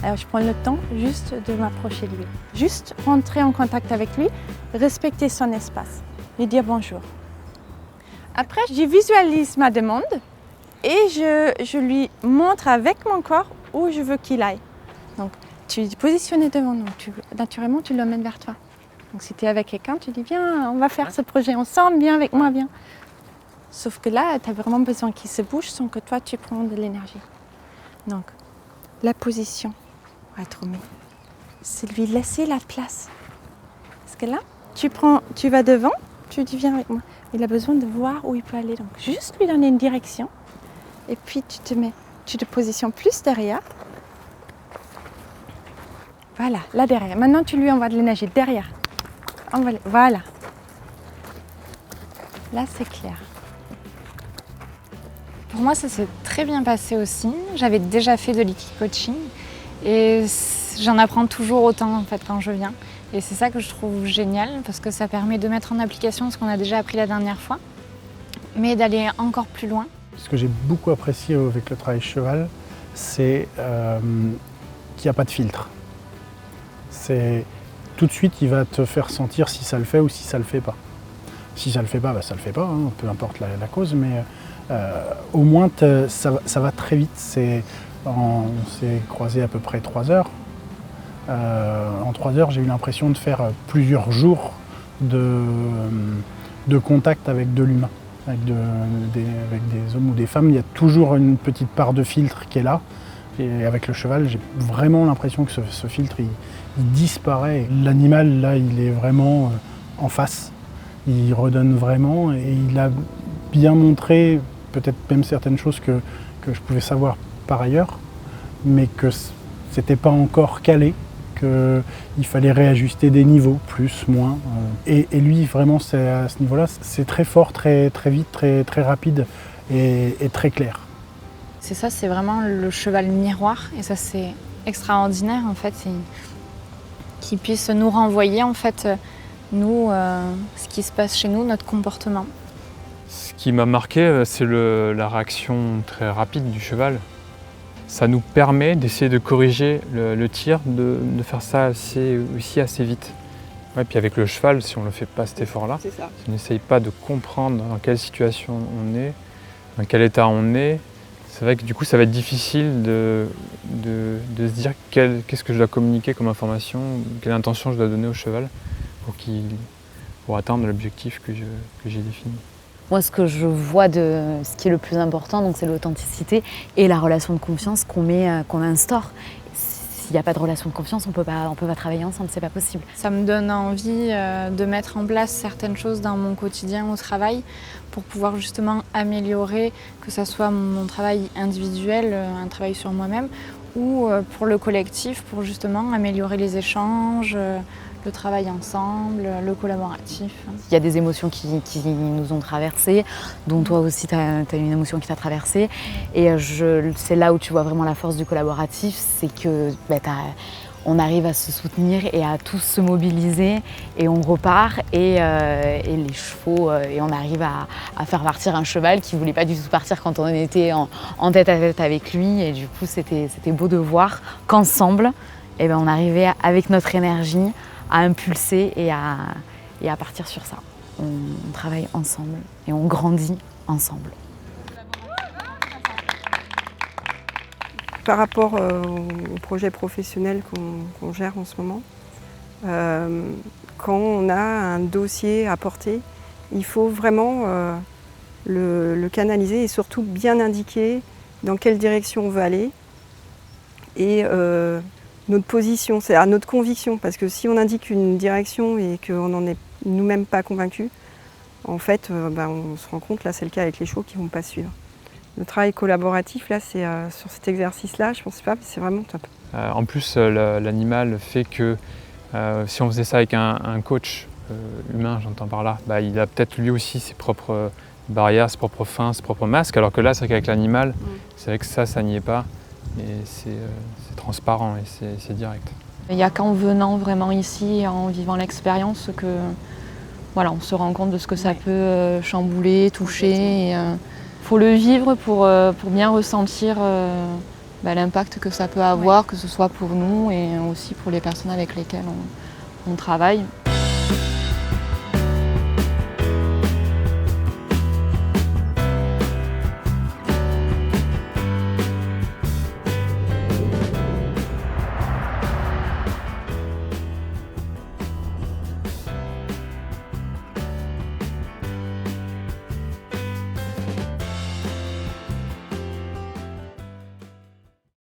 Alors je prends le temps juste de m'approcher de lui. Juste rentrer en contact avec lui, respecter son espace, lui dire bonjour. Après, je visualise ma demande et je lui montre avec mon corps où je veux qu'il aille. Donc tu es positionné devant nous, naturellement tu l'emmènes vers toi. Donc si tu es avec quelqu'un, tu dis viens, on va faire ce projet ensemble, viens avec moi, viens. Sauf que là, tu as vraiment besoin qu'il se bouge sans que toi tu prends de l'énergie. Donc la position va être mise. C'est lui laisser la place. Parce que là, tu vas devant, tu dis viens avec moi. Il a besoin de voir où il peut aller. Donc juste lui donner une direction. Et puis tu te positionnes plus derrière. Voilà, là derrière. Maintenant tu lui envoies de l'énergie derrière. Voilà. Là c'est clair. Pour moi, ça s'est très bien passé aussi. J'avais déjà fait de l'ikigai coaching et j'en apprends toujours autant en fait quand je viens. Et c'est ça que je trouve génial parce que ça permet de mettre en application ce qu'on a déjà appris la dernière fois, mais d'aller encore plus loin. Ce que j'ai beaucoup apprécié avec le travail cheval, c'est qu'il n'y a pas de filtre. Tout de suite, il va te faire sentir si ça le fait ou si ça le fait pas. Si ça le fait pas, ça le fait pas, hein, peu importe la cause, mais au moins ça va très vite. On s'est croisés à peu près 3 heures. En 3 heures, j'ai eu l'impression de faire plusieurs jours de contact avec de l'humain, avec des hommes ou des femmes. Il y a toujours une petite part de filtre qui est là. Et avec le cheval, j'ai vraiment l'impression que ce filtre, il disparaît. L'animal, là, il est vraiment en face. Il redonne vraiment et il a bien montré peut-être même certaines choses que je pouvais savoir par ailleurs, mais que c'était pas encore calé, qu'il fallait réajuster des niveaux, plus, moins. Et lui, vraiment, à ce niveau-là, c'est très fort, très, très vite, très, très rapide et très clair. C'est ça, c'est vraiment le cheval miroir et ça c'est extraordinaire en fait, qu'il puisse nous renvoyer en fait, nous, ce qui se passe chez nous, notre comportement. Ce qui m'a marqué, c'est la réaction très rapide du cheval. Ça nous permet d'essayer de corriger le tir, de faire ça aussi assez vite. Ouais, puis avec le cheval, si on ne fait pas cet effort-là, si on n'essaye pas de comprendre dans quelle situation on est, dans quel état on est, c'est vrai que du coup ça va être difficile de se dire qu'est-ce que je dois communiquer comme information, quelle intention je dois donner au cheval pour atteindre l'objectif que j'ai défini. Moi, ce que je vois ce qui est le plus important, donc, c'est l'authenticité et la relation de confiance qu'on instaure. S'il n'y a pas de relation de confiance, on peut pas travailler ensemble, c'est pas possible. Ça me donne envie de mettre en place certaines choses dans mon quotidien au travail pour pouvoir justement améliorer, que ce soit mon travail individuel, un travail sur moi-même, ou pour le collectif, pour justement améliorer les échanges, le travail ensemble, le collaboratif. Il y a des émotions qui nous ont traversées, dont toi aussi tu as une émotion qui t'a traversée. Et c'est là où tu vois vraiment la force du collaboratif, c'est que on arrive à se soutenir et à tous se mobiliser et on repart et les chevaux, et on arrive à faire partir un cheval qui ne voulait pas du tout partir quand on était en tête à tête avec lui. Et du coup, c'était beau de voir qu'ensemble, on arrivait avec notre énergie à impulser et à partir sur ça. On travaille ensemble et on grandit ensemble. Par rapport au projet professionnel qu'on gère en ce moment, quand on a un dossier à porter, il faut vraiment le canaliser et surtout bien indiquer dans quelle direction on veut aller. Et notre position, c'est à notre conviction, parce que si on indique une direction et qu'on n'en est nous-mêmes pas convaincus, en fait, on se rend compte, là c'est le cas avec les chevaux qui ne vont pas suivre. Le travail collaboratif, là, c'est sur cet exercice-là, je ne pensais pas, mais c'est vraiment top. En plus, l'animal fait que si on faisait ça avec un coach humain, j'entends par là, il a peut-être lui aussi ses propres barrières, ses propres freins, ses propres masques, alors que là, c'est vrai qu'avec l'animal, c'est vrai que ça n'y est pas. Et c'est transparent et c'est direct. Il n'y a qu'en venant vraiment ici et en vivant l'expérience que on se rend compte de ce que ça peut chambouler, toucher. Il faut le vivre pour bien ressentir l'impact que ça peut avoir, que ce soit pour nous et aussi pour les personnes avec lesquelles on travaille.